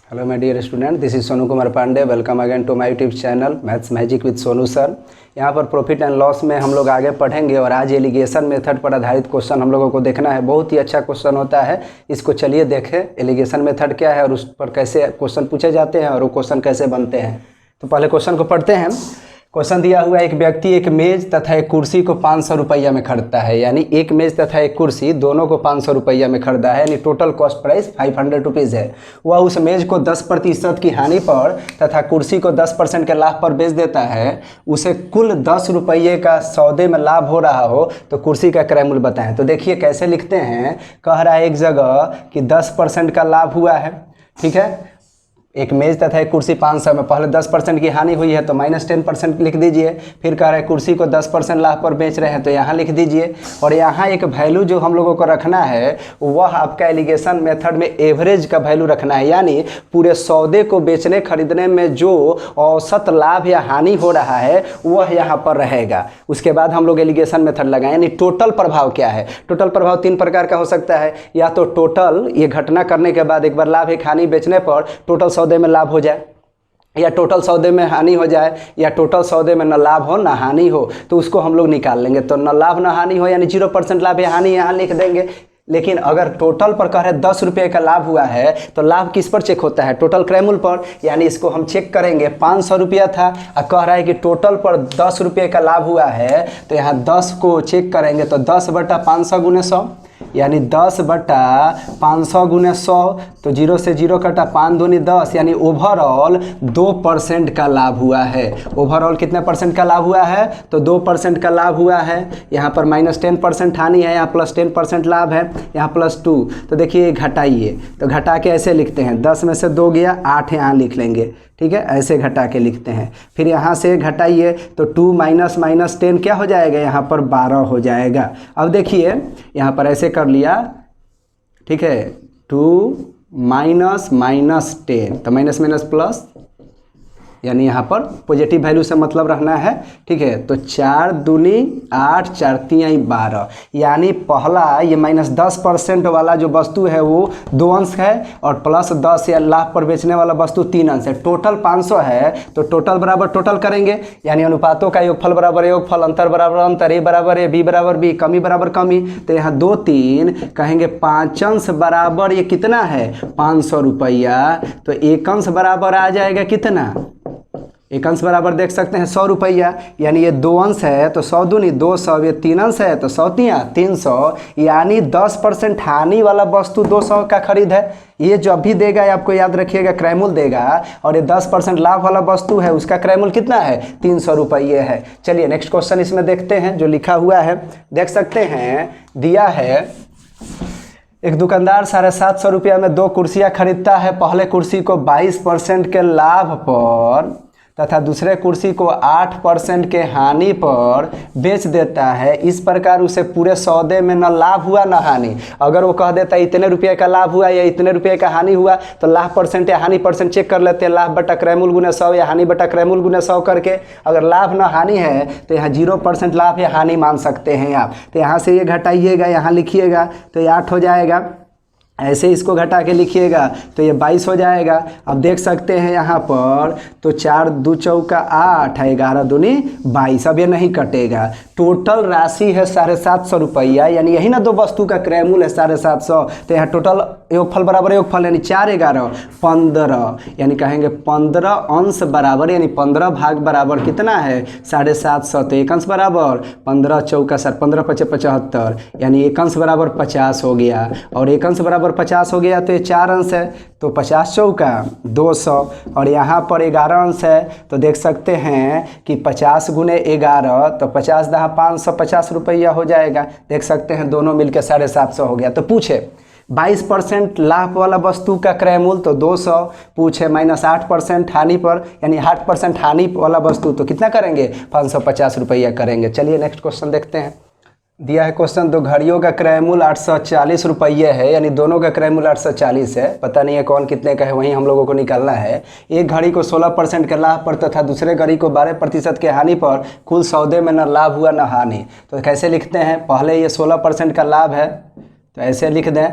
Hello my dear student, this is Sonu Kumar Pandey. Welcome again to my YouTube channel maths magic with Sonu sir. यहाँ पर profit and loss में हम लोग आगे पढ़ेंगे और आज एलिगेशन मेथड पर आधारित क्वेश्चन हम लोगों को देखना है। बहुत ही अच्छा क्वेश्चन होता है, इसको चलिए देखें एलिगेशन मेथड क्या है और उस पर कैसे क्वेश्चन पूछे जाते हैं और वो क्वेश्चन कैसे बनते हैं। तो पहले क्वेश्चन को पढ़ते हैं। क्वेश्चन दिया हुआ है, एक व्यक्ति एक मेज तथा एक कुर्सी को 500 रुपया में खरीदता है। यानी एक मेज तथा एक कुर्सी दोनों को 500 रुपया में खरीदा है, यानी टोटल कॉस्ट प्राइस 500 रुपीज़ है। वह उस मेज को 10% की हानि पर तथा कुर्सी को 10% के लाभ पर बेच देता है। उसे कुल 10 रुपये का सौदे में लाभ हो रहा हो तो कुर्सी का क्रय मूल्य बताएं। तो देखिए कैसे लिखते हैं, कह रहा है एक जगह कि 10% का लाभ हुआ है, ठीक है। एक मेज तथा एक कुर्सी 500 में पहले 10% की हानि हुई है तो -10% लिख दीजिए। फिर कह रहे हैं कुर्सी को 10% लाभ पर बेच रहे हैं तो यहाँ लिख दीजिए। और यहाँ एक वैल्यू जो हम लोगों को रखना है वह आपका एलिगेशन मेथड में एवरेज का वैल्यू रखना है, यानी पूरे सौदे को बेचने खरीदने में जो औसत लाभ या हानि हो रहा है वह यहाँ पर रहेगा। उसके बाद हम लोग एलिगेशन मेथड लगाएं, यानी टोटल प्रभाव क्या है। टोटल प्रभाव 3 प्रकार का हो सकता है, या तो टोटल ये घटना करने के बाद एक बार लाभ एक हानि बेचने पर टोटल सौदे में लाभ हो जाए, या टोटल सौदे में हानि हो जाए, या टोटल सौदे में न लाभ हो न हानि हो, तो उसको हम लोग निकाल लेंगे। तो न लाभ न हानि हो यानी 0% लाभ या हानि यहाँ लिख देंगे। लेकिन अगर टोटल पर कह रहे 10 रुपये का लाभ हुआ है तो लाभ किस पर चेक होता है, टोटल क्रय मूल्य पर। यानी इसको हम चेक करेंगे, 500 रुपया था और कह रहा है कि टोटल पर 10 रुपये का लाभ हुआ है, तो यहाँ 10 को चेक करेंगे तो 10/500 × 100, यानी 10/500 × 100, तो 0 से 0 कटा 5 दूनी 10, यानी ओवरऑल 2% का लाभ हुआ है। ओवरऑल कितने % का लाभ हुआ है, तो 2% का लाभ हुआ है। यहाँ पर -10% हानि है, यहाँ +10% लाभ है, यहाँ +2। तो देखिए घटाइए, तो घटा के ऐसे लिखते हैं, 10 में से 2 गया 8 यहाँ लिख लेंगे, ठीक है। ऐसे घटा के लिखते हैं। फिर यहाँ से घटाइए तो 2 - 10 क्या हो जाएगा, यहाँ पर 12 हो जाएगा। अब देखिए यहाँ पर ऐसे कर लिया, ठीक है। 2 - -10 तो माइनस माइनस प्लस, यानी यहाँ पर पॉजिटिव वैल्यू से मतलब रखना है, ठीक है। तो 4 दूनी 8, 4 तियाई 12, यानी पहला ये -10% वाला जो वस्तु है वो 2 अंश है और +10 या लाभ पर बेचने वाला वस्तु 3 अंश है। टोटल 500 है तो टोटल बराबर टोटल करेंगे, यानी अनुपातों का योगफल बराबर योगफल, अंतर बराबर अंतर, ए बराबर ए, बी बराबर बी, कमी बराबर कमी। तो यहाँ 2 3 कहेंगे 5 अंश बराबर ये कितना है 500 रुपया, तो 1 अंश बराबर आ जाएगा कितना, 1 अंश बराबर देख सकते हैं 100 रुपया, यानी ये 2 अंश है तो 100 दूनी 200, ये 3 अंश है तो 100 तिया 300, यानी 10% हानि वाला वस्तु 200 का खरीद है। ये जो भी देगा आपको याद रखिएगा क्रय मूल्य देगा, और ये 10% लाभ वाला वस्तु है उसका क्रय मूल्य कितना है 300 रुपये है। चलिए नेक्स्ट क्वेश्चन इसमें देखते हैं जो लिखा हुआ है, देख सकते हैं दिया है, एक दुकानदार 750 रुपया में 2 कुर्सियाँ खरीदता है। पहले कुर्सी को 22% के लाभ पर तथा दूसरे कुर्सी को 8% के हानि पर बेच देता है। इस प्रकार उसे पूरे सौदे में न लाभ हुआ न हानि। अगर वो कह देता है इतने रुपये का लाभ हुआ या इतने रुपये का हानि हुआ तो लाभ परसेंट या हानि परसेंट चेक कर लेते हैं, लाभ बटा क्रय मूल्य गुना 100 या हानि बटा क्रय मूल्य गुना 100 करके। अगर लाभ न हानि है तो यहाँ 0% लाभ या हानि मान सकते हैं आप। तो यहाँ से ये घटाइएगा, यहाँ लिखिएगा तो ये 8 हो जाएगा, ऐसे इसको घटा के लिखिएगा तो ये 22 हो जाएगा। अब देख सकते हैं यहाँ पर तो 4 2 चौका 8 है, 11 दूनी 22, अब ये नहीं कटेगा। टोटल राशि है 750 रुपया, यानी यही ना 2 वस्तु का क्रय मूल्य है 750। तो यहाँ टोटल योगफल बराबर योगफल, यानी 4 11 15, यानी कहेंगे 15 अंश बराबर, यानी 15 भाग बराबर कितना है 750। तो 1 अंश बराबर 15 चौका 15 × 5 = 75, यानी 1 अंश बराबर 50 हो गया, और 1 अंश बराबर 50 हो गया तो ये 4 अंश है तो 50 चौका 200, और यहाँ पर 11 अंश है तो देख सकते हैं कि 50 × 11 तो 50 × 550 रुपया हो जाएगा। देख सकते हैं दोनों मिलकर 750 हो गया। तो पूछे 22% लाभ वाला वस्तु का क्रय मूल्य तो 200, पूछे -8% हानि पर, यानी 8% हानि वाला वस्तु तो कितना करेंगे 550 रुपया करेंगे। चलिए नेक्स्ट क्वेश्चन देखते हैं। दिया है क्वेश्चन, 2 घड़ियों का क्रय मूल्य 840 रुपये है, यानी दोनों का क्रय मूल्य 840 है। पता नहीं है कौन कितने का है, वहीं हम लोगों को निकालना है। एक घड़ी को 16% के लाभ पर तथा दूसरे घड़ी को 12% के हानि पर कुल सौदे में न लाभ हुआ न हानि। तो कैसे लिखते हैं, पहले ये 16% का लाभ है तो ऐसे लिख दें,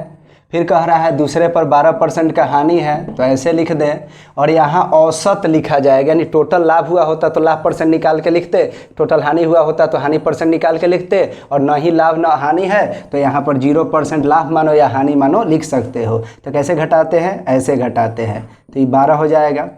फिर कह रहा है दूसरे पर 12% का हानि है, तो ऐसे लिख दें। और यहाँ औसत लिखा जाएगा, यानी टोटल लाभ हुआ होता तो लाभ परसेंट निकाल के लिखते, टोटल हानि हुआ होता तो हानि परसेंट निकाल के लिखते, और न ही लाभ न हानि है तो यहाँ पर 0% लाभ मानो या हानि मानो लिख सकते हो। तो कैसे घटाते हैं, ऐसे घटाते हैं, तो ये 12 हो जाएगा।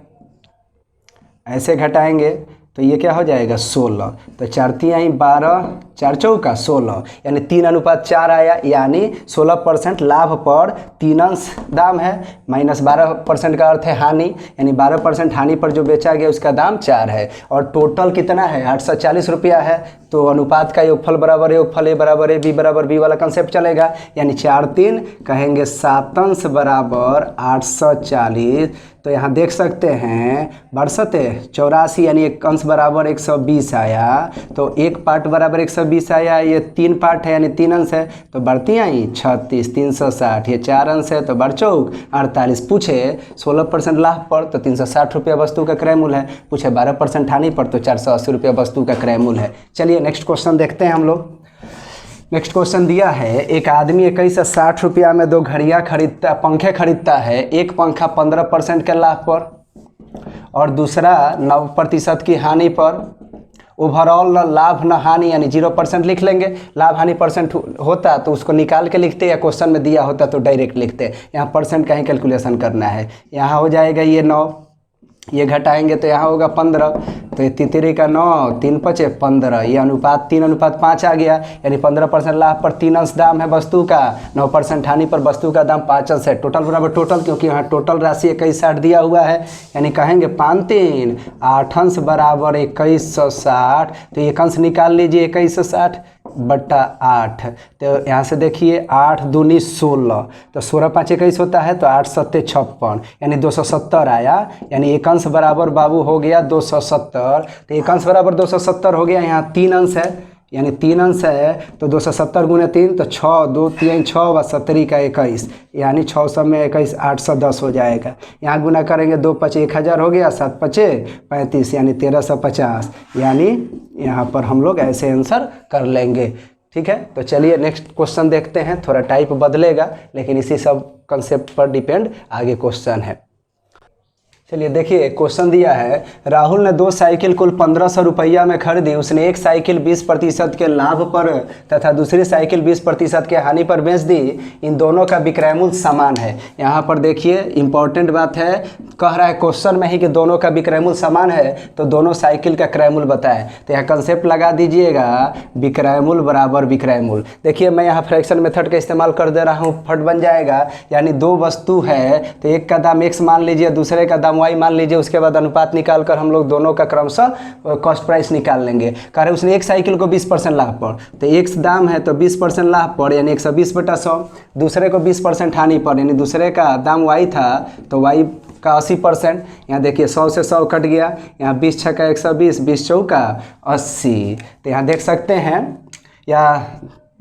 ऐसे घटाएंगे तो ये क्या हो जाएगा 16, तो 4 तिहाई 12, 4 चौका 16, यानी 3:4 आया, यानी 16% लाभ पर 3 अंश दाम है, माइनस 12% का अर्थ है हानि, यानी 12% हानि पर जो बेचा गया उसका दाम 4 है। और टोटल कितना है 840 रुपया है, तो अनुपात का योगफल बराबर योगफल ए बराबर ए, बी बराबर बी वाला कंसेप्ट चलेगा, यानी 4 3 कहेंगे 7 अंश बराबर 840। तो यहाँ देख सकते हैं 82 यानी एक अंश बराबर 120 आया, तो एक पार्ट बराबर 120 आया, ये 3 पार्ट है यानी 3 अंश है, तो बढ़ती आई 36, 360, ये 4 अंश है तो बढ़ चौक 48। पूछे 16% लाभ पर तो 360 रुपया वस्तु का क्रय मूल्य है, पूछे 12% हानि पर तो 480 रुपया वस्तु का क्रय मूल्य है। चलिए नेक्स्ट क्वेश्चन देखते हैं हम लोग। नेक्स्ट क्वेश्चन दिया है, एक आदमी 21 से 60 रुपया में 2 घड़ियाँ खरीदता, पंखे खरीदता है, एक पंखा 15% के लाभ पर और दूसरा 9% की हानि पर। ओवरऑल न लाभ न हानि, यानी 0% लिख लेंगे, लाभ हानि परसेंट होता तो उसको निकाल के लिखते, या क्वेश्चन में दिया होता तो डायरेक्ट लिखते। यहाँ परसेंट का ही कैलकुलेशन करना है। यहाँ हो जाएगा ये 9, ये घटाएंगे तो यहाँ होगा 15, तो ये तितरी का 9, 3 5 15, ये अनुपात 3:5 आ गया, यानी 15% लाभ पर 3 अंश दाम है वस्तु का, 9% हानि पर वस्तु का दाम 5 अंश है। टोटल बराबर टोटल, क्योंकि यहाँ टोटल राशि 2160 दिया हुआ है, यानी कहेंगे 5 3 8 अंश बराबर 2160, तो एक अंश निकाल लीजिए 2160 बट्टा 8, तो यहाँ से देखिए 8 दूनी 16, तो 16 5 21 होता है, तो 8 7 56, यानी 270 आया, यानी एक अंश बराबर बाबू हो गया 270, तो एक अंश बराबर 270 हो गया। यहाँ 3 अंश है, यानी 3 अंश है, तो 270 गुने 3 तो 6 2 3 6 व 70 का 21, यानी 6 सौ में 21 810 हो जाएगा। यहाँ गुना करेंगे 2 5 1000 हो गया, 7 5 35, यानी 1350, यानी यहाँ पर हम लोग ऐसे आंसर कर लेंगे। ठीक है, तो चलिए नेक्स्ट क्वेश्चन देखते हैं। थोड़ा टाइप बदलेगा लेकिन इसी सब कंसेप्ट पर डिपेंड आगे क्वेश्चन है। चलिए देखिए, क्वेश्चन दिया है, राहुल ने 2 साइकिल कुल 1500 रुपया में खरीदी। उसने एक साइकिल 20% के लाभ पर तथा दूसरी साइकिल 20% के हानि पर बेच दी। इन दोनों का विक्रय मूल्य समान है। यहाँ पर देखिए इंपॉर्टेंट बात है, कह रहा है क्वेश्चन में ही कि दोनों का विक्रय मूल्य समान है, तो दोनों साइकिल का क्रय मूल्य बताएं। तो यहाँ कंसेप्ट लगा दीजिएगा, विक्रय मूल्य बराबर विक्रय मूल्य। देखिए मैं यहाँ फ्रैक्शन मेथड का इस्तेमाल कर दे रहा हूँ, फट बन जाएगा, यानी 2 वस्तु है तो एक का दाम x मान लीजिए, दूसरे का दाम y मान लीजिए, उसके बाद अनुपात निकाल कर हम लोग दोनों का क्रमशः कॉस्ट प्राइस निकाल लेंगे। कह रहे उसने एक साइकिल को 20% लाभ पर, तो x दाम है तो 20% लाभ पर यानी 120/100, दूसरे को 20% हानि पर, यानी दूसरे का दाम y था तो y का 80%। यहाँ देखिए 100 से 100 कट गया, यहाँ 20 छक्का 120, 20 चौका 80, तो यहाँ देख सकते हैं या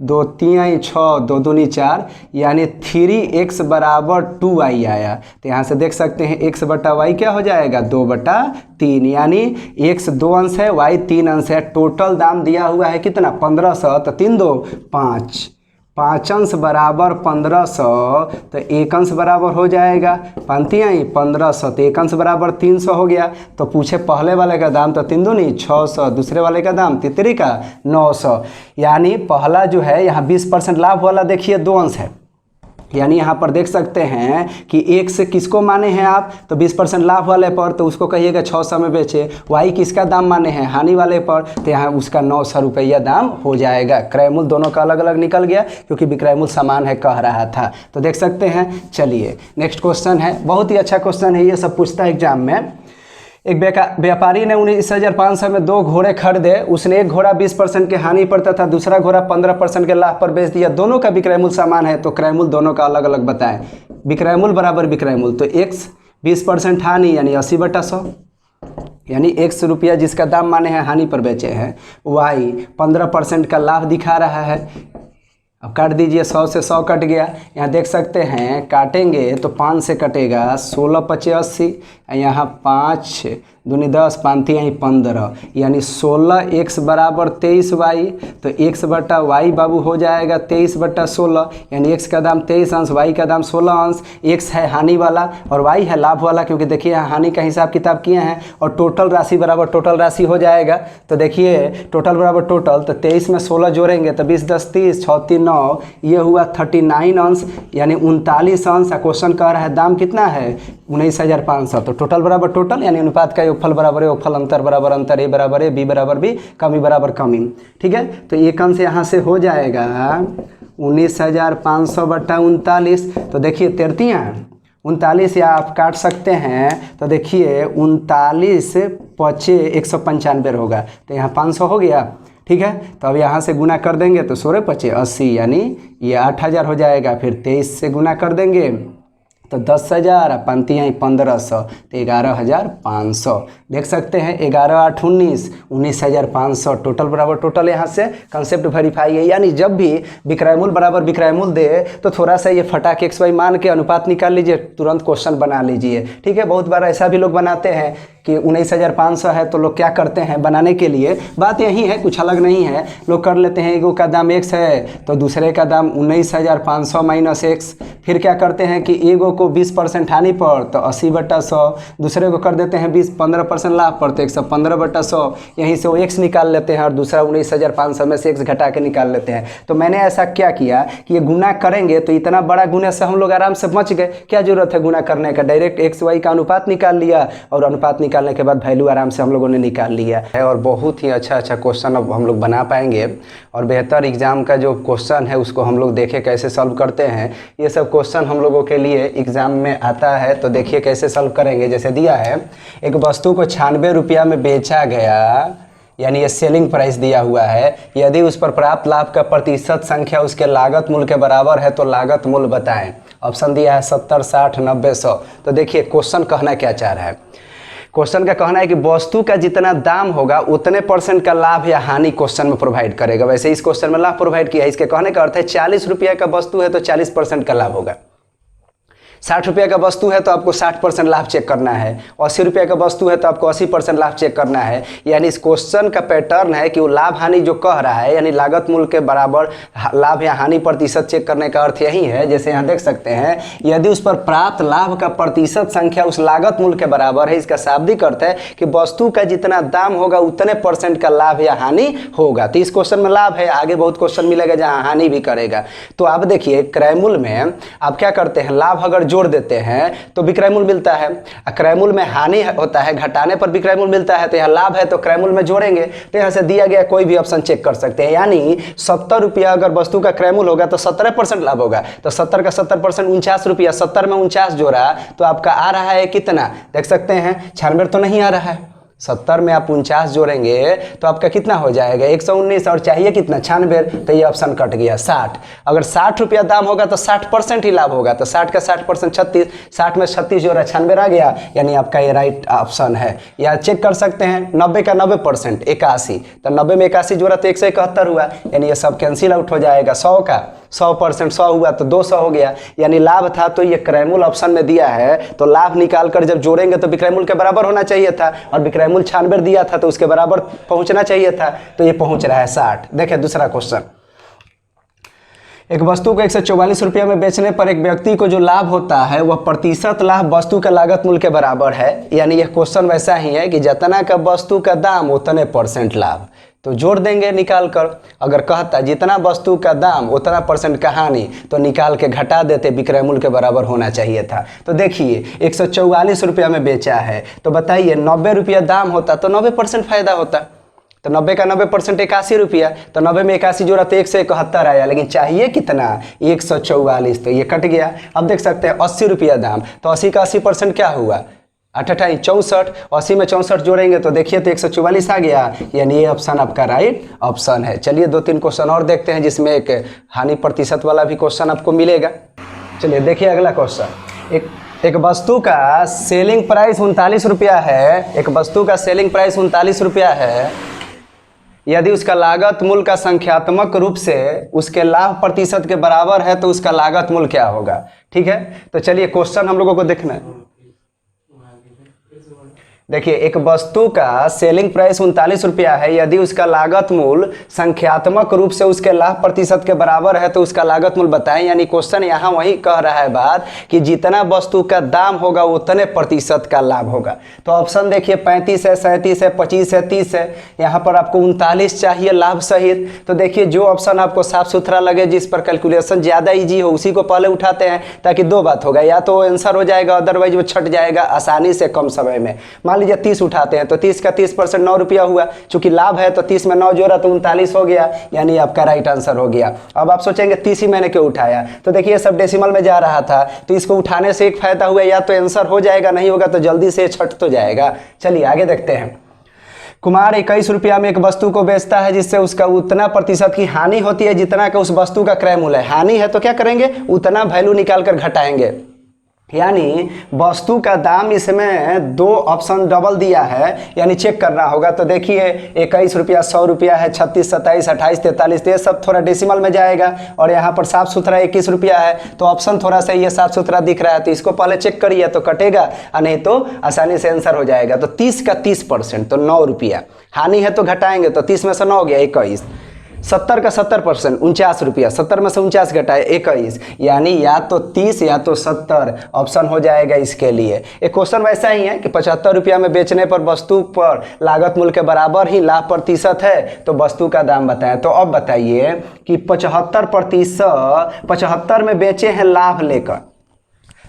2 3 6 2 दूनी 4, यानी 3x बराबर 2y आया। तो यहाँ से देख सकते हैं x बटा y क्या हो जाएगा 2/3, यानी x 2 अंश है, y 3 अंश है। टोटल दाम दिया हुआ है कितना 1500, तो 3 2 5, 5 अंश बराबर 1500, तो एक अंश बराबर हो जाएगा 5 1500, तो एक अंश बराबर 300 हो गया। तो पूछे पहले वाले का दाम, तो 3 दूनी 600, दूसरे वाले का दाम तितरी का 900, यानी पहला जो है यहाँ 20% लाभ वाला देखिए 2 अंश है, यानी यहाँ पर देख सकते हैं कि एक से किसको माने हैं आप, तो 20% लाभ वाले पर, तो उसको कहिएगा 600 में बेचे। वाई किसका दाम माने हैं हानि वाले पर, तो यहाँ उसका 900 रुपया दाम हो जाएगा। क्रय मूल्य दोनों का अलग अलग निकल गया क्योंकि विक्रय मूल्य समान है कह रहा था, तो देख सकते हैं। चलिए नेक्स्ट क्वेश्चन है, बहुत ही अच्छा क्वेश्चन है, ये सब पूछता है एग्जाम में। एक व्यापारी ने 19,500 में 2 घोड़े खरीदे। उसने एक घोड़ा 20% के हानि पर तथा दूसरा घोड़ा 15% के लाभ पर बेच दिया। दोनों का विक्रय मूल्य समान है, तो क्रय मूल्य दोनों का अलग अलग बताएं। विक्रय मूल्य बराबर विक्रय मूल्य, तो x 20% हानि यानी 80/100, यानी x रुपया जिसका दाम माने हैं हानि पर बेचे हैं, y 15% का लाभ दिखा रहा है, अब काट दीजिए, 100 से 100 कट गया। यहाँ देख सकते हैं काटेंगे तो 5 से कटेगा, 16 पचे 80, यहाँ 5 दूनी 10, 5 यहीं 15, यानी 16x बराबर 23y। तो x बटा y बाबू हो जाएगा 23/16, यानी x का दाम 23 अंश, y का दाम 16 अंश। x है हानि वाला और y है लाभ वाला, क्योंकि देखिए यहाँ हानि का हिसाब किताब किए हैं। और टोटल राशि बराबर टोटल राशि हो जाएगा। तो देखिए टोटल बराबर टोटल, तो 23 में 16 जोड़ेंगे तो 20 10 30, 6 3 9, ये हुआ 39 अंश, यानी 39 अंश। क्वेश्चन कह रहा है दाम कितना है 19,500। तो टोटल बराबर टोटल, यानी अनुपात का योगफल बराबर योगफल, अंतर बराबर अंतर, ए बराबर ए, बी बराबर बी, कमी बराबर कमी। ठीक है, तो एक अंश यहाँ से हो जाएगा 19,500 बटा 39। तो देखिए 39 या आप काट सकते हैं। तो देखिए 39 पचे 195 होगा, तो यहाँ 500 हो गया। ठीक है, तो अब यहाँ से गुना कर देंगे तो 16 पचे 80, यानी ये 8000 हो जाएगा। फिर 23 से गुना कर देंगे तो 10,000, 5 यहाँ 1500, तो 11,500। देख सकते हैं 11 8 19, 19,500। टोटल बराबर टोटल, यहाँ से कंसेप्ट वेरीफाई है। यानी जब भी विक्रय मूल बराबर विक्रय मूल दे तो थोड़ा सा ये फटाक XY मान के अनुपात निकाल लीजिए, तुरंत क्वेश्चन बना लीजिए। ठीक है, बहुत बार ऐसा भी लोग बनाते हैं कि 19,500 है तो लोग क्या करते हैं बनाने के लिए, बात यही है, कुछ अलग नहीं है। लोग कर लेते हैं एगो का दाम x है तो दूसरे का दाम 19,500 माइनस x। फिर क्या करते हैं कि एगो को 20% हानि पर तो 80/100, दूसरे को कर देते हैं 15% लाभ पर तो 115/100। यहीं से वो x निकाल लेते हैं और दूसरा 19,500 में से x घटा के निकाल लेते हैं। तो मैंने ऐसा क्या किया कि ये गुना करेंगे तो इतना बड़ा गुना से हम लोग आराम से बच गए। क्या जरूरत है गुना करने का, डायरेक्ट XY का अनुपात निकाल लिया और अनुपात निकालने के बाद वैल्यू आराम से हम लोगों ने निकाल लिया है। और बहुत ही अच्छा क्वेश्चन अब हम लोग बना पाएंगे और बेहतर एग्जाम का जो क्वेश्चन है उसको हम लोग देखें कैसे सॉल्व करते हैं। ये सब क्वेश्चन हम लोगों के लिए एग्जाम में आता है, तो देखिए कैसे सॉल्व करेंगे। जैसे दिया है एक वस्तु को 96 रुपया में बेचा गया, यानी ये सेलिंग प्राइस दिया हुआ है। यदि उस पर प्राप्त लाभ का प्रतिशत संख्या उसके लागत मूल्य के बराबर है तो लागत मूल्य बताएं। ऑप्शन दिया है 70, 60, 90, 100। तो देखिए क्वेश्चन कहना क्या चाह रहा है। क्वेश्चन का कहना है कि वस्तु का जितना दाम होगा उतने % का लाभ या हानि क्वेश्चन में प्रोवाइड करेगा। वैसे इस क्वेश्चन में लाभ प्रोवाइड किया है। इसके कहने का अर्थ है 40 रुपया का वस्तु है तो 40% का लाभ होगा, 60 रुपये का वस्तु है तो आपको 60% लाभ चेक करना है, 80 रुपये का वस्तु है तो आपको 80% लाभ चेक करना है। यानी इस क्वेश्चन का पैटर्न है कि वो लाभ हानि जो कह रहा है, यानी लागत मूल्य के बराबर लाभ या हानि प्रतिशत चेक करने का अर्थ यही है। जैसे यहाँ देख सकते हैं यदि उस पर प्राप्त लाभ का प्रतिशत संख्या उस लागत मूल्य के बराबर है, इसका शाब्दिक अर्थ है कि वस्तु का जितना दाम होगा उतने % का लाभ या हानि होगा। तो इस क्वेश्चन में लाभ है, आगे बहुत क्वेश्चन मिलेगा जहाँ हानि भी करेगा। तो आप देखिए क्रय मूल्य में आप क्या करते हैं, लाभ अगर जोड़ देते हैं तो विक्रय मूल्य मिलता है, क्रय मूल्य में हानि होता है, घटाने पर विक्रय मूल्य मिलता है। तो यहाँ लाभ है तो क्रय मूल्य में जोड़ेंगे, तो यहाँ से दिया गया कोई भी ऑप्शन चेक कर सकते हैं। यानी 70 रुपया अगर वस्तु का क्रय मूल्य होगा तो 17% लाभ होगा, तो 70 का 70% 49 रुपया, 70 में 49 जोड़ा तो आपका आ रहा है कितना, देख सकते हैं 96 तो नहीं आ रहा है, 70 में आप 49 जोड़ेंगे तो आपका कितना हो जाएगा 119, और चाहिए कितना 96, तो ये ऑप्शन कट गया। 60, अगर 60 रुपया दाम होगा तो 60% ही लाभ होगा, तो 60 का 60% 36, 60 में 36 जोड़ा 96 आ गया, यानी आपका ये राइट ऑप्शन है। या चेक कर सकते हैं 90 का 90% 81, तो 90 में 81 जोड़ा तो 171 हुआ, यानी ये सब कैंसिल आउट हो जाएगा। 100 का 100% 100 हुआ तो 200 हो गया, यानी लाभ था तो ये क्रय मूल्य ऑप्शन में दिया है, तो लाभ निकाल कर जब जोड़ेंगे तो विक्रय मूल्य के बराबर होना चाहिए था, और विक्रय मूल्य 96 दिया था तो उसके बराबर पहुंचना चाहिए था, तो ये पहुंच रहा है 60। देखिए दूसरा क्वेश्चन, एक वस्तु को 144 रुपये में बेचने पर एक व्यक्ति को जो लाभ होता है वह प्रतिशत लाभ वस्तु का लागत मूल्य के बराबर है। यानी यह क्वेश्चन वैसा ही है कि जितना का वस्तु का दाम उतने % लाभ, तो जोड़ देंगे निकाल कर। अगर कहता जितना वस्तु का दाम उतना % का हानि, तो निकाल के घटा देते, विक्रय मूल्य के बराबर होना चाहिए था। तो देखिए 144 रुपया में बेचा है, तो बताइए 90 रुपया दाम होता तो 90% फायदा होता, तो 90 का 90% 81 रुपया, तो 90 में 81 जोड़ा तो 171 आया, लेकिन चाहिए कितना 144, तो ये कट गया। अब देख सकते हैं 80 रुपया दाम, तो 80 का 80% क्या हुआ 88, 64, 80 में 64 जोड़ेंगे तो देखिए तो 144 आ गया, यानी ये ऑप्शन आपका राइट ऑप्शन है। चलिए 2-3 क्वेश्चन और देखते हैं जिसमें एक हानि प्रतिशत वाला भी क्वेश्चन आपको मिलेगा। चलिए देखिए अगला क्वेश्चन, एक वस्तु का सेलिंग प्राइस 39 रुपया है, एक वस्तु का सेलिंग प्राइस 39 रुपया है, यदि उसका लागत मूल्य का संख्यात्मक रूप से उसके लाभ प्रतिशत के बराबर है तो उसका लागत मूल्य क्या होगा। ठीक है, तो चलिए क्वेश्चन हम लोगों को देखना है। देखिए, एक वस्तु का सेलिंग प्राइस 39 रुपया है, यदि उसका लागत मूल्य संख्यात्मक रूप से उसके लाभ प्रतिशत के बराबर है तो उसका लागत मूल्य बताएं। यानी क्वेश्चन यहाँ वही कह रहा है बात कि जितना वस्तु का दाम होगा उतने प्रतिशत का लाभ होगा। तो ऑप्शन देखिए 35 है, 37 है, 25 है, 30 है। यहाँ पर आपको 39 चाहिए लाभ सहित। तो देखिए जो ऑप्शन आपको साफ सुथरा लगे, जिस पर कैलकुलेशन ज़्यादा ईजी हो, उसी को पहले उठाते हैं, ताकि दो बात होगा, या तो आंसर हो जाएगा, अदरवाइज वो छट जाएगा आसानी से कम समय में। मान लीजिए 30 उठाते हैं तो 30 का 30% 9 रुपया हुआ, चूंकि लाभ है तो 30 में 9 जोड़ा तो 39 हो गया, यानी आपका राइट आंसर हो गया। अब आप सोचेंगे 30 ही मैंने क्यों उठाया, तो देखिए सब डेसिमल में जा रहा था, तो इसको उठाने से एक फायदा हुआ, या तो आंसर हो जाएगा, नहीं होगा तो जल्दी से छट तो जाएगा। चलिए आगे देखते हैं। कुमार 21 रुपया में एक वस्तु को बेचता है जिससे उसका उतना प्रतिशत की हानि होती है जितना का उस वस्तु का क्रय मूल्य है। हानि है तो क्या करेंगे, उतना वैल्यू निकाल कर घटाएंगे। यानी वस्तु का दाम इसमें दो ऑप्शन डबल दिया है, यानी चेक करना होगा। तो देखिए 21 रुपया, 100 रुपया है, 36, 27, 28, 43, ये सब थोड़ा डेसिमल में जाएगा, और यहाँ पर साफ सुथरा 21 रुपया है, तो ऑप्शन थोड़ा सा ये साफ सुथरा दिख रहा है, तो इसको पहले चेक करिए तो कटेगा, और नहीं तो आसानी से आंसर हो जाएगा। तो 30 का 30% तो 9 रुपया, हानि है तो घटाएंगे, तो 30 में से 9 हो गया 21, 70 का 70% 49 रुपया, 70 में से 49 घटाए 21, यानी या तो 30 या तो 70 ऑप्शन हो जाएगा इसके लिए। एक क्वेश्चन वैसा ही है कि 75 रुपया में बेचने पर वस्तु पर लागत मूल्य के बराबर ही लाभ प्रतिशत है, तो वस्तु का दाम बताएं। तो अब बताइए कि 75% में बेचे हैं लाभ लेकर,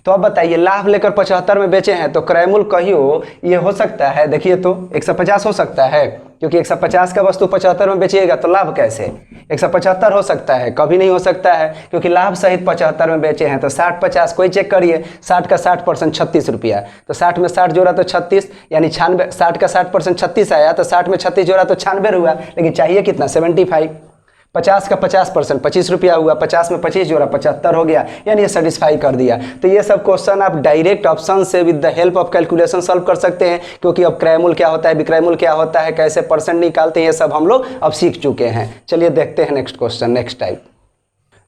तो अब बताइए लाभ लेकर 75 में बेचे हैं, तो क्रय मूल्य कहियो ये हो सकता है, देखिए तो 150 हो सकता है, क्योंकि 150 का वस्तु 75 में बेचिएगा तो लाभ कैसे 175 हो सकता है, कभी नहीं हो सकता है, क्योंकि लाभ सहित 75 में बेचे हैं। तो 60-50 कोई चेक करिए, 60 का 60% 36 रुपया, तो 60 में 60 जोड़ा तो 36, यानी 96, 60 का 60% 36 आया, तो 60 में 36 जोड़ा तो 96 हुआ, लेकिन चाहिए कितना 75। 50 का 50% 25 रुपया हुआ, 50 में 25 जोड़ा 75 हो गया, यानी ये सेटिस्फाई कर दिया। तो ये सब क्वेश्चन आप डायरेक्ट ऑप्शन से with the help of calculation solve कर सकते हैं, क्योंकि अब क्रय मूल्य क्या होता है, विक्रय मूल्य क्या होता है, कैसे परसेंट निकालते हैं, ये सब हम लोग अब सीख चुके हैं। चलिए देखते हैं नेक्स्ट क्वेश्चन, नेक्स्ट टाइप।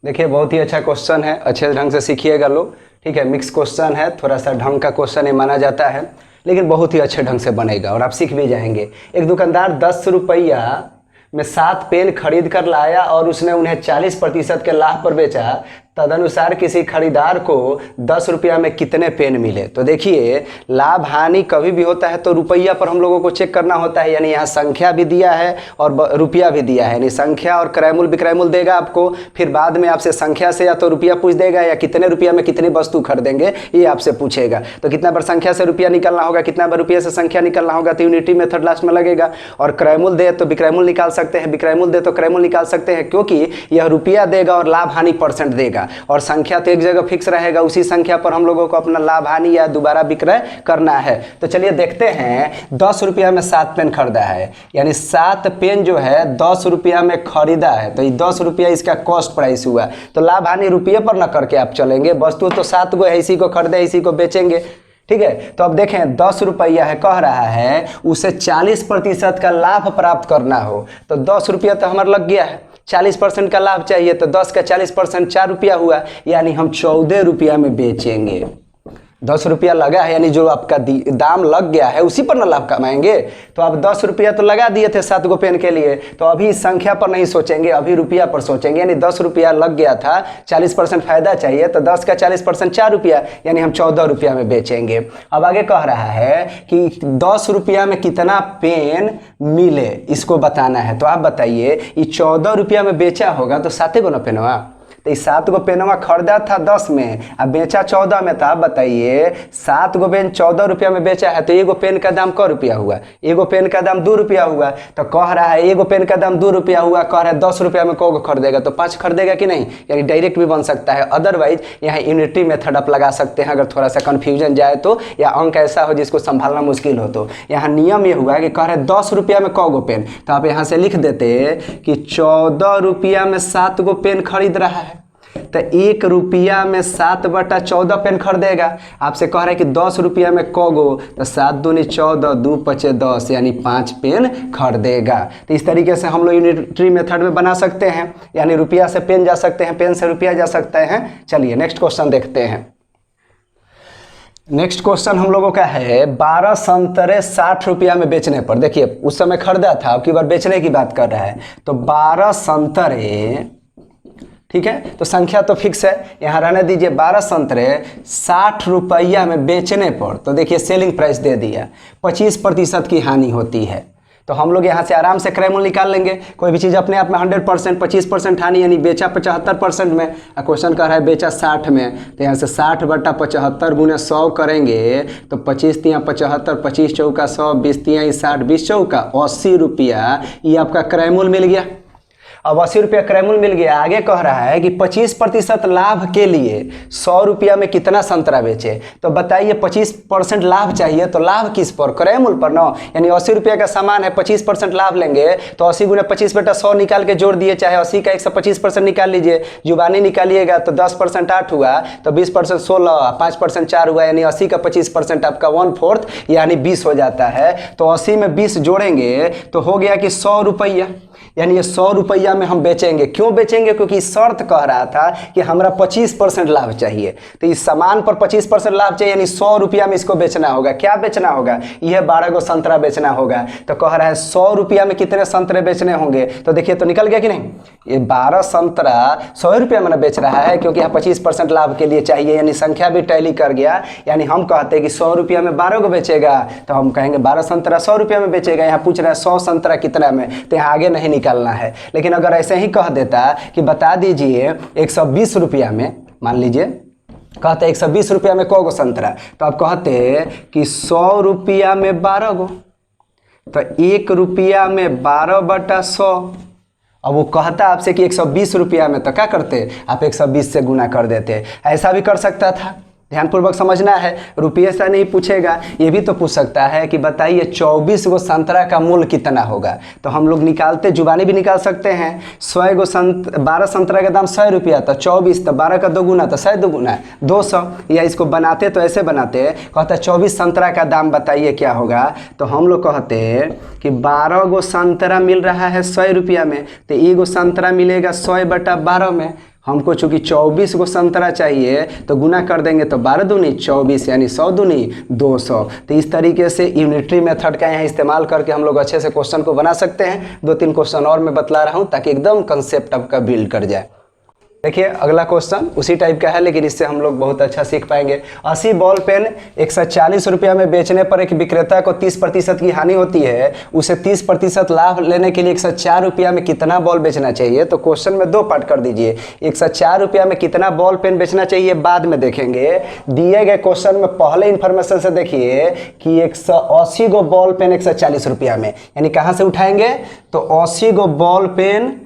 देखिए बहुत ही अच्छा क्वेश्चन है, अच्छे ढंग से सीखिएगा लोग। ठीक है, मिक्स क्वेश्चन है, थोड़ा सा ढंग का क्वेश्चन ये माना जाता है, लेकिन बहुत ही अच्छे ढंग से बनेगा और आप सीख भी जाएंगे। एक दुकानदार 10 रुपया में 7 पेन खरीद कर लाया और उसने उन्हें 40% के लाभ पर बेचा, तदनुसार किसी खरीदार को 10 रुपया में कितने पेन मिले। तो देखिए लाभ हानि कभी भी होता है तो रुपया पर हम लोगों को चेक करना होता है, यानी यहाँ संख्या भी दिया है और रुपया भी दिया है, यानी संख्या और क्रय मूल्य विक्रय मूल्य देगा आपको, फिर बाद में आपसे संख्या से या तो रुपया पूछ देगा या कितने रुपया में कितनी वस्तु खरीदेंगे ये आपसे पूछेगा। तो कितना बार संख्या से रुपया निकालना होगा, कितना बार रुपया से संख्या निकालना होगा, तो यूनिटी मेथड लास्ट में लगेगा। और क्रय मूल्य दे तो विक्रय मूल्य निकाल सकते हैं, विक्रय मूल्य दे तो क्रय मूल्य निकाल सकते हैं, क्योंकि यह रुपया देगा और लाभ हानि परसेंट देगा, और संख्या तो एक जगह फिक्स रहेगा, उसी संख्या पर हम लोगों को अपना लाभ हानि या दोबारा विक्रय करना है। तो चलिए देखते हैं, 10 रुपया में 7 पेन खरीदा है, यानी 7 पेन जो है 10 रुपया में खरीदा है, तो ये 10 रुपया इसका कॉस्ट प्राइस हुआ। तो लाभ हानि रुपये पर न करके आप चलेंगे, वस्तु तो 7 गो है, इसी को खरीदे इसी को बेचेंगे। ठीक है, तो अब देखें 10 रुपया है, कह रहा है उसे 40% का लाभ प्राप्त करना हो, तो 10 रुपया तो हमारा लग गया है, 40% का लाभ चाहिए, तो 10 का 40% 4 रुपया हुआ, यानी हम 14 रुपया में बेचेंगे। 10 रुपया लगा है, यानी जो आपका दाम लग गया है उसी पर ना लाभ कमाएंगे। तो आप 10 रुपया तो लगा दिए थे 7 गो पेन के लिए, तो अभी संख्या पर नहीं सोचेंगे, अभी रुपया पर सोचेंगे। यानी 10 रुपया लग गया था, 40% फायदा चाहिए, तो 10 का 40% 4 रुपया, यानी हम 14 रुपया में बेचेंगे। अब आगे कह रहा है कि 10 रुपया में कितना पेन मिले, इसको बताना है। तो आप बताइए ये 14 रुपया में बेचा होगा तो 7 गो ना पेनवा, तो इस 7 गो पेनवा खरीदा था 10 में, अब बेचा 14 में था। आप बताइए 7 गो पेन 14 रुपया में बेचा है, तो एगो पेन का दाम क रुपया हुआ, एगो पेन का दाम 2 रुपया हुआ। तो कह रहा है एगो पेन का दाम 2 रुपया हुआ, कह रहा है 10 रुपया में को खरीदेगा, तो 5 खरीदेगा कि नहीं, यानी डायरेक्ट भी बन सकता है। अदरवाइज यहाँ यूनिटी मेथड आप लगा सकते हैं, अगर थोड़ा सा कन्फ्यूजन जाए तो, या अंक ऐसा हो जिसको संभालना मुश्किल हो। तो यहाँ नियम ये हुआ कि कह रहे 10 रुपया में क गो पेन, तो आप यहाँ से लिख देते कि 14 रुपया में 7 गो पेन खरीद रहा है, तो 1 रुपया में 7/14 पेन खरीदेगा। आपसे कह रहा है कि 10 रुपया में कगो, तो 7 दूनी 14, 2 पचे 10 यानी 5 पेन खरीदेगा। तो इस तरीके से हम लोग यूनिटरी मेथड में बना सकते हैं, यानी रुपया से पेन जा सकते हैं, पेन से रुपया जा सकते हैं। चलिए नेक्स्ट क्वेश्चन देखते हैं। नेक्स्ट क्वेश्चन हम लोगों का है 12 संतरे 60 रुपया में बेचने पर। देखिए उस समय खरीदा था, अब की बार बेचने की बात कर रहा है। तो 12 संतरे, ठीक है, तो संख्या तो फिक्स है, यहाँ रहने दीजिए। 12 संतरे 60 रुपया में बेचने पर, तो देखिए सेलिंग प्राइस दे दिया, 25% की हानि होती है। तो हम लोग यहाँ से आराम से क्रय मूल्य निकाल लेंगे। कोई भी चीज़ अपने आप में 100%, 25% हानि, यानी बेचा 75% में, क्वेश्चन कर रहा है बेचा 60 में, तो यहाँ से 60/75 गुने 100 करेंगे तो 25 तिया 75, 25 चौका 100, 20 तिया 60, 20 चौका 80 रुपया, ये आपका क्रय मूल्य मिल गया। अब 80 रुपया क्रय मूल्य मिल गया। आगे कह रहा है कि 25% लाभ के लिए 100 रुपया में कितना संतरा बेचे। तो बताइए 25% लाभ चाहिए, तो लाभ किस पर? क्रय मूल्य पर ना। यानी 80 रुपया का सामान है, 25% लाभ लेंगे तो 80 गुना 25/100 निकाल के जोड़ दिए, चाहे 80 का 125% निकाल लीजिए, जुबानी निकालिएगा तो 10% 8 हुआ, तो 20% 16, 5% 4 हुआ, यानी 80 का 25% आपका 1/4 यानी 20 हो जाता है। तो 80 में 20 जोड़ेंगे तो हो गया कि 100 रुपया, यानी ये 100 रुपया में हम बेचेंगे। क्यों बेचेंगे? क्योंकि शर्त कह रहा था कि हमरा 25% लाभ चाहिए, तो इस सामान पर 25% लाभ चाहिए, यानी 100 रुपया में इसको बेचना होगा। क्या बेचना होगा? यह 12 गो संतरा बेचना होगा। तो कह रहा है 100 रुपया में कितने संतरे बेचने होंगे, तो देखिए तो निकल गया कि नहीं। ये 12 संतरा 100 रुपया में बेच रहा है, क्योंकि यहाँ 25% लाभ के लिए चाहिए, यानी संख्या भी टैली कर गया। यानी हम कहते हैं कि 100 रुपया में 12 को बेचेगा, तो हम कहेंगे 12 संतरा 100 रुपया में बेचेगा। यहाँ पूछ रहा है 100 संतरा कितना में, तो यहाँ आगे नहीं निकालना है। लेकिन अगर ऐसे ही कह देता कि बता दीजिए 120 रुपया में, मान लीजिए कहते 120 रुपया में कौ गो संतरा, तो आप कहते कि 100 रुपया में 12 गो, तो 1 रुपया में 12/100। अब वो कहता आपसे कि 120 रुपया में, तो क्या करते आप 120 से गुना कर देते। ऐसा भी कर सकता था, ध्यानपूर्वक समझना है। रुपये से नहीं पूछेगा, ये भी तो पूछ सकता है कि बताइए 24 गो संतरा का मूल्य कितना होगा। तो हम लोग निकालते, जुबानी भी निकाल सकते हैं। 100 गो 12 संतरा का दाम 100 रुपया, तो 24, तो 12 का 2 गुना, तो 100 2 200। या इसको बनाते तो ऐसे बनाते, कहते 24 संतरा का दाम बताइए क्या होगा। तो हम लोग कहते कि 12 गो संतरा मिल रहा है 100 रुपया में, तो 1 गो संतरा मिलेगा 100/12 में। हमको चूंकि 24 गो संतरा चाहिए, तो गुना कर देंगे तो 12 दूनी 24, यानी 100 दूनी 200। तो इस तरीके से यूनिटरी मेथड का यहाँ इस्तेमाल करके हम लोग अच्छे से क्वेश्चन को बना सकते हैं। 2-3 क्वेश्चन और मैं बतला रहा हूँ ताकि एकदम कंसेप्ट आपका बिल्ड कर जाए। देखिए अगला क्वेश्चन उसी टाइप का है, लेकिन इससे हम लोग बहुत अच्छा सीख पाएंगे। 80 बॉल पेन 140 रुपया में बेचने पर एक विक्रेता को 30% की हानि होती है, उसे 30% लाभ लेने के लिए 104 रुपया में कितना बॉल बेचना चाहिए। तो क्वेश्चन में 2 पार्ट कर दीजिए। 104 रुपया में कितना बॉल पेन बेचना चाहिए बाद में देखेंगे। दिए गए क्वेश्चन में पहले इन्फॉर्मेशन से देखिए कि 180 गो बॉल पेन 140 रुपया में, यानी कहाँ से उठाएंगे, तो 80 गो बॉल पेन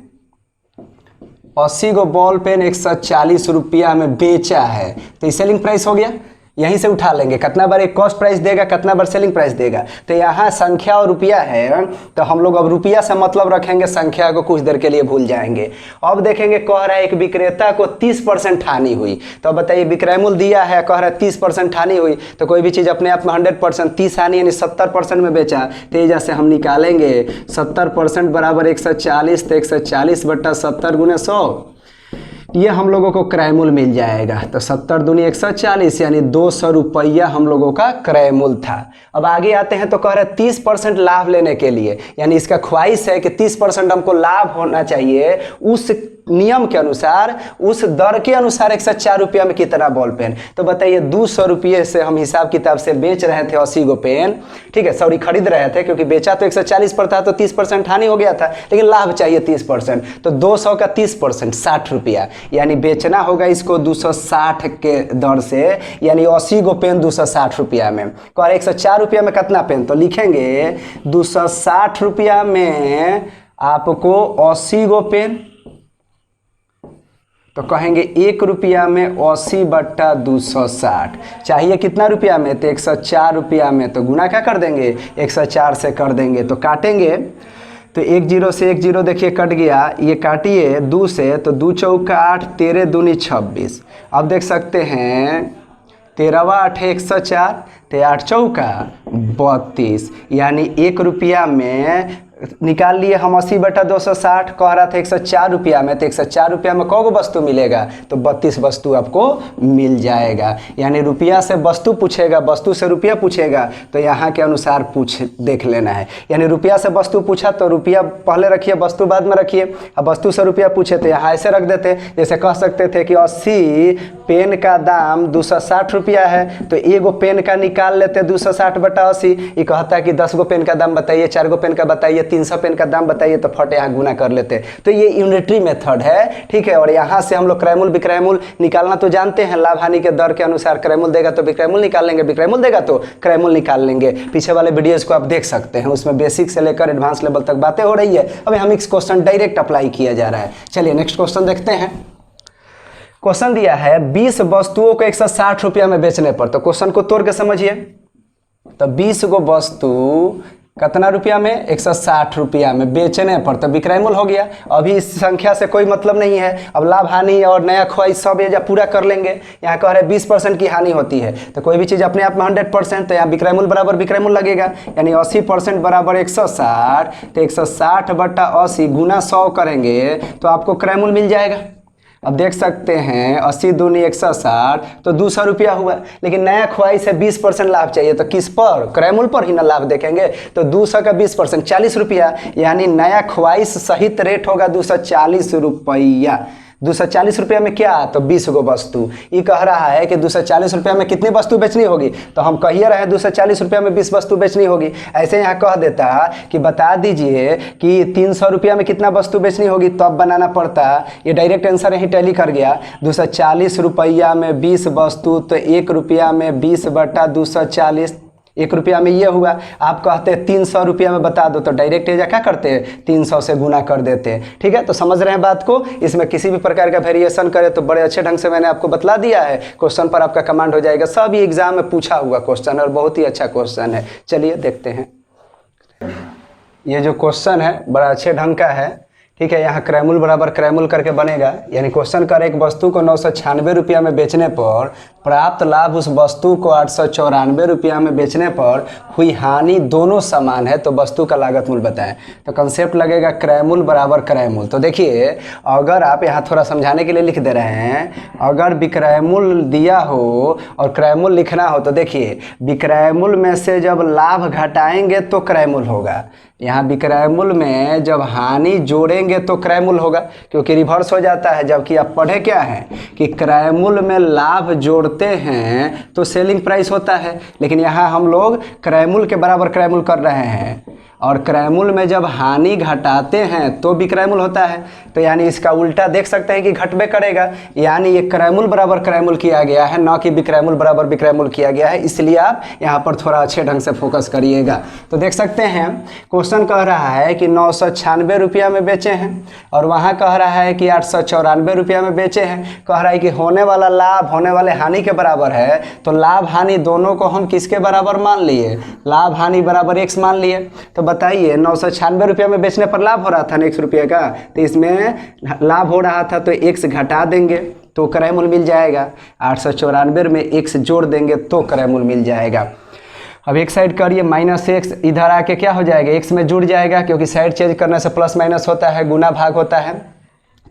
140 रुपया में बेचा है, तो ये सेलिंग प्राइस हो गया। यहीं से उठा लेंगे, कितना बार एक कॉस्ट प्राइस देगा, कितना बार सेलिंग प्राइस देगा। तो यहाँ संख्या और रुपया है, तो हम लोग अब रुपया से मतलब रखेंगे, संख्या को कुछ देर के लिए भूल जाएंगे। अब देखेंगे कह रहा है एक विक्रेता को 30% हानि हुई। तो अब बताइए विक्रय मूल्य दिया है, कह रहा है 30% हानि हुई, तो कोई भी चीज़ अपने आप में 100%, 30 हानि यानी 70% में बेचा। तो ये जैसे हम निकालेंगे 70% बराबर 140, तो 140/70 गुने 100, ये हम लोगों को क्रय मूल्य मिल जाएगा। तो 70 दूनी 140, यानी 200 रुपया हम लोगों का क्रय मूल्य था। अब आगे आते हैं तो कह रहे हैं 30% लाभ लेने के लिए, यानी इसका ख्वाहिश है कि 30% हमको लाभ होना चाहिए। उस नियम के अनुसार, उस दर के अनुसार 104 रुपया में कितना बॉल पेन। तो बताइए 200 रुपये से हम हिसाब किताब से बेच रहे थे 80 गो पेन, ठीक है, सॉरी खरीद रहे थे, क्योंकि बेचा तो 140 पर था, तो 30% हानि हो गया था, लेकिन लाभ चाहिए 30%। तो 200 का 30% 60 रुपया, यानी बेचना होगा इसको 260 के दर से, यानी 80 गो पेन 260 रुपया में। कह रहे 104 रुपया में कितना पेन, तो लिखेंगे 260 रुपया में आपको 80 गो पेन, तो कहेंगे 1 रुपया में 80/260 चाहिए कितना रुपया में, तो 104 रुपया में। तो गुना क्या कर देंगे, 104 से कर देंगे, तो काटेंगे तो तो 1 जीरो से 1 जीरो देखिए कट गया, ये काटिए 2 से, तो 2 चौका 8, 13 दूनी 26। अब देख सकते हैं 13 8 104, तो 8 चौका 32, यानी 1 रुपया में निकाल लिए हम 80/260, कह रहा था 104 रुपया में, तो 104 रुपया में कौन वस्तु मिलेगा, तो 32 वस्तु आपको मिल जाएगा। यानी रुपया से वस्तु पूछेगा, वस्तु से रुपया पूछेगा, तो यहाँ के अनुसार देख लेना है। यानी रुपया से वस्तु पूछा तो रुपया पहले रखिए, वस्तु बाद में रखिए। अब वस्तु से रुपया पूछे तो यहाँ ऐसे रख देते, जैसे कह सकते थे कि 80 पेन का दाम 260 रुपया है, तो एगो पेन का निकाल लेते 260/80। ये कहता है कि 10 गो पेन का दाम बताइए, 4 गो पेन का बताइए, 300 पेन का दाम बताइए, तो फट यहाँ गुना कर लेते। तो ये यूनिटरी मेथड है, ठीक है। और यहाँ से हम लोग क्रयमूल विक्रयमूल निकालना तो जानते हैं, लाभ हानि के दर के अनुसार क्रयमूल देगा तो विक्रयमूल निकाल लेंगे, विक्रयमूल देगा तो क्रयमूल निकाल लेंगे। पीछे वाले वीडियोज को आप देख सकते हैं, उसमें बेसिक से लेकर एडवांस लेवल तक बातें हो रही है। अब हम इस क्वेश्चन डायरेक्ट अप्लाई किया जा रहा है। चलिए नेक्स्ट क्वेश्चन देखते हैं। क्वेश्चन दिया है 20 वस्तुओं को 160 रुपया में बेचने पर, तो क्वेश्चन को तोड़ के समझिए। तो 20 गो वस्तु कितना रुपया में, 160 रुपया में बेचने पर, तो विक्रयमूल हो गया। अभी इस संख्या से कोई मतलब नहीं है। अब लाभ हानि और नया ख्वाहिश सब ये जब पूरा कर लेंगे। यहाँ कह रहे 20% की हानि होती है, तो कोई भी चीज़ अपने आप में 100%, तो यहाँ विक्रयमूल बराबर विक्रयमूल लगेगा। यानी 80% बराबर 160, तो 160/80 गुना 100 करेंगे तो आपको क्रयमूल मिल जाएगा। अब देख सकते हैं 80 दूनी 160, तो 200 रुपया हुआ। लेकिन नया ख्वाहिश है 20% लाभ चाहिए, तो किस पर, क्रयमूल पर ही ना लाभ देखेंगे। तो 200 का 20% 40 रुपया, यानी नया ख्वाहिश सहित रेट होगा 240 रुपया। 240 रुपया में क्या, तो 20 गो वस्तु। ये कह रहा है कि 240 रुपया में कितनी वस्तु बेचनी होगी, तो हम कहिए रहे 240 रुपया में 20 वस्तु बेचनी होगी। ऐसे यहाँ कह देता कि बता दीजिए कि 300 रुपया में कितना वस्तु बेचनी होगी, तब बनाना पड़ता। ये डायरेक्ट आंसर यही टैली कर गया। 240 रुपया में 20 वस्तु, तो 1 रुपया में 20/240, 1 रुपया में ये हुआ। आप कहते हैं 300 रुपया में बता दो, तो डायरेक्ट एजा क्या करते हैं, 300 से गुना कर देते हैं। ठीक है, तो समझ रहे हैं बात को। इसमें किसी भी प्रकार का वेरिएशन करे तो बड़े अच्छे ढंग से मैंने आपको बतला दिया है। क्वेश्चन पर आपका कमांड हो जाएगा। सब ये एग्जाम में पूछा हुआ क्वेश्चन और बहुत ही अच्छा क्वेश्चन है। चलिए देखते हैं। ये जो क्वेश्चन है बड़ा अच्छे ढंग का है, ठीक है। यहाँ क्रयमूल बराबर क्रयमूल करके बनेगा। यानी क्वेश्चन कर एक वस्तु को 996 रुपया में बेचने पर प्राप्त लाभ उस वस्तु को 894 रुपया में बेचने पर हुई हानि दोनों समान है, तो वस्तु का लागत मूल्य बताएं। तो कंसेप्ट लगेगा क्रयमूल बराबर क्रयमूल। तो देखिए, अगर आप यहाँ थोड़ा समझाने के लिए लिख दे रहे हैं, अगर विक्रयमूल दिया हो और क्रयमूल लिखना हो, तो देखिए विक्रयमूल में से जब लाभ घटाएंगे तो क्रयमूल होगा। यहाँ विक्रयमूल में जब हानि जोड़ेंगे तो क्रयमूल होगा, क्योंकि रिवर्स हो जाता है। जबकि आप पढ़े क्या है कि क्रयमूल में लाभ जोड़ते हैं तो सेलिंग प्राइस होता है, लेकिन यहाँ हम लोग क्रयमूल के बराबर क्रयमूल कर रहे हैं। और क्रयमूल में जब हानि घटाते हैं तो विक्रयमूल होता है। तो यानी इसका उल्टा देख सकते हैं कि घटबे करेगा। यानी ये क्रयमूल बराबर क्रयमूल किया गया है, न कि विक्रयमूल बराबर विक्रयमूल किया गया है। इसलिए आप यहाँ पर थोड़ा अच्छे ढंग से फोकस करिएगा। तो देख सकते हैं क्वेश्चन कह रहा है कि 996 रुपया में बेचे हैं और वहाँ कह रहा है कि 894 रुपया में बेचे हैं। कह रहा है कि होने वाला लाभ होने वाले हानि के बराबर है, तो लाभ हानि दोनों को हम किसके बराबर मान लिए, लाभ हानि बराबर x मान लिए। तो बताइए 996 रुपया में बेचने पर लाभ हो रहा था ना 1 रुपये का, तो इसमें लाभ हो रहा था तो x घटा देंगे तो क्रयमूल मिल जाएगा। 894 में x जोड़ देंगे तो क्रयमूल मिल जाएगा। अब एक साइड करिए -x, इधर आके क्या हो जाएगा, x में जुड़ जाएगा, क्योंकि साइड चेंज करने से प्लस माइनस होता है, गुना भाग होता है।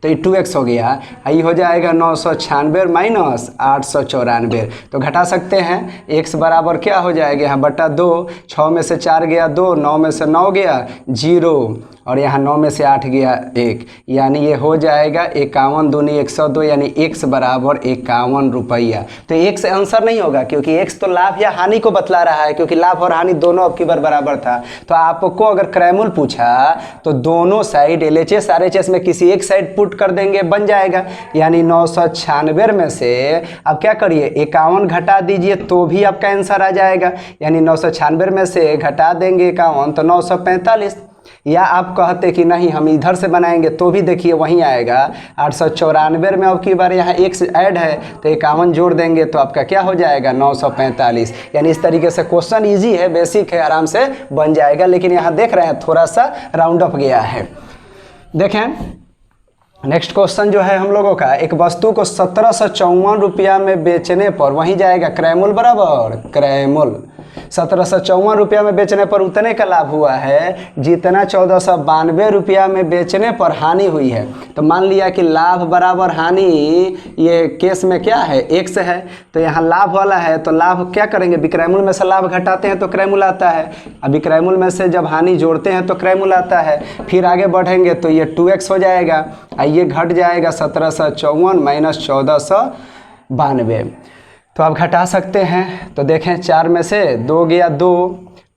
तो ये 2x हो गया। ये हो जाएगा 996 माइनस 894। तो घटा सकते हैं, x बराबर क्या हो जाएगा, यहाँ बटा 2, 6 में से 4 गया 2, 9 में से 9 गया 0, और यहाँ 9 में से 8 गया 1, यानी ये हो जाएगा 51 दूनी 102, यानी x बराबर 51 रुपया। तो x आंसर नहीं होगा, क्योंकि x तो लाभ या हानि को बतला रहा है, क्योंकि लाभ और हानि दोनों अब की बार बराबर था। तो आपको अगर क्रयमूल पूछा तो दोनों साइड LHS RHS में किसी एक साइड पुट कर देंगे, बन जाएगा। यानी 996 में से अब क्या करिए 51 घटा दीजिए तो भी आपका आंसर आ जाएगा। यानी 996 में से घटा देंगे 51 तो 945। या आप कहते कि नहीं हम इधर से बनाएंगे तो भी देखिए वहीं आएगा 894 में। अब की बार यहाँ x ऐड है तो 51 जोड़ देंगे तो आपका क्या हो जाएगा 945। यानी इस तरीके से क्वेश्चन इजी है, बेसिक है, आराम से बन जाएगा। लेकिन यहाँ देख रहे हैं थोड़ा सा राउंड अप गया है। देखें नेक्स्ट क्वेश्चन जो है हम लोगों का, एक वस्तु को 1754 रुपया में बेचने पर, वहीं जाएगा क्रयमूल्य बराबर क्रयमूल्य, 1754 रुपया में बेचने पर उतने का लाभ हुआ है जितना 1492 रुपया में बेचने पर हानि हुई है। तो मान लिया कि लाभ बराबर हानि, ये केस में क्या है x है, तो यहाँ लाभ वाला है तो लाभ क्या करेंगे, विक्रयमूल्य में से लाभ घटाते हैं तो क्रयमूल्य आता है, अब विक्रयमूल्य में से जब हानि जोड़ते हैं तो क्रयमूल्य आता है। फिर आगे बढ़ेंगे तो ये 2x हो जाएगा, ये घट जाएगा 1754 माइनस 1492। तो आप घटा सकते हैं। तो देखें 4 में से 2 गया 2,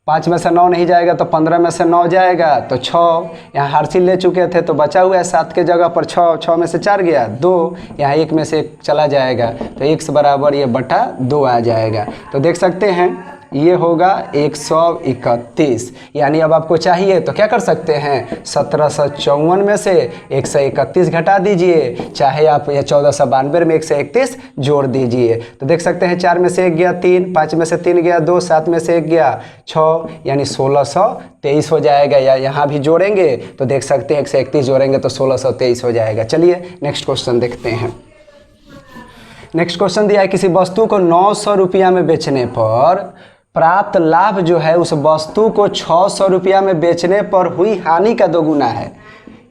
5 में से 9 नहीं जाएगा तो 15 में से 9 जाएगा तो 6, यहाँ हर चीज ले चुके थे तो बचा हुआ है 7 के जगह पर 6, 6 में से 4 गया 2, यहाँ 1 में से 1 चला जाएगा तो x बराबर ये बटा 2 आ जाएगा। तो देख सकते हैं ये होगा 131। यानी अब आपको चाहिए तो क्या कर सकते हैं, 1754 में से 131 घटा दीजिए, चाहे आप ये 1492 में 131 जोड़ दीजिए। तो देख सकते हैं 4 में से 1 गया 3, 5 में से 3 गया 2, 7 में से 1 गया 6, यानी 1623 हो जाएगा। या यहाँ भी जोड़ेंगे तो देख सकते हैं 131 जोड़ेंगे तो 1623 हो जाएगा। चलिए नेक्स्ट क्वेश्चन देखते हैं। नेक्स्ट क्वेश्चन दिया है, किसी वस्तु को 900 रुपया में बेचने पर प्राप्त लाभ जो है उस वस्तु को 600 रुपया में बेचने पर हुई हानि का दोगुना है।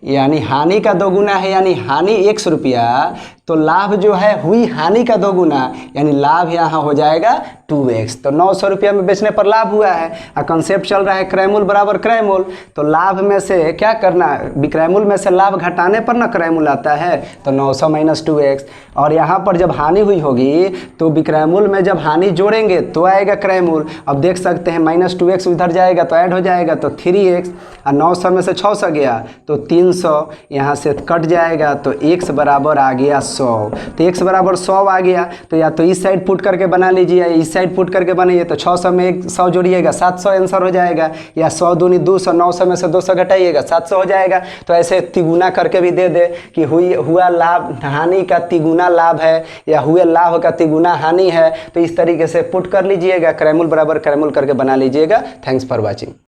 यानी हानि का दोगुना है, यानी हानि 100 रुपया, तो लाभ जो है हुई हानि का दोगुना, यानी लाभ यहाँ हो जाएगा 2x। तो 900 रुपया में बेचने पर लाभ हुआ है और कंसेप्ट चल रहा है क्रयमूल्य बराबर क्रयमूल्य। तो लाभ में से क्या करना, विक्रयमूल्य में से लाभ घटाने पर ना क्रयमूल्य आता है, तो 900 माइनस 2x। और यहाँ पर जब हानि हुई होगी तो विक्रयमूल्य में जब हानि जोड़ेंगे तो आएगा क्रयमूल्य। अब देख सकते हैं माइनस 2x उधर जाएगा तो ऐड हो जाएगा तो 3x, और 900 में से 600 गया तो 300, यहाँ से कट जाएगा तो x बराबर आ गया 100। तो x बराबर 100 आ गया। तो या तो इस साइड पुट करके बना लीजिए, इस साइड पुट करके बनाइए। तो 600 में 100 जोड़िएगा 700 आंसर हो जाएगा, या 100 दूनी 200, 900 में से 200 घटाइएगा 700 हो जाएगा। तो ऐसे तिगुना करके भी दे दे कि हुआ लाभ हानि का तिगुना लाभ है या हुए लाभ का तिगुना हानि है। तो इस तरीके से पुट कर लीजिएगा, क्रयमूल्य बराबर क्रयमूल्य करके बना लीजिएगा। Thanks for watching.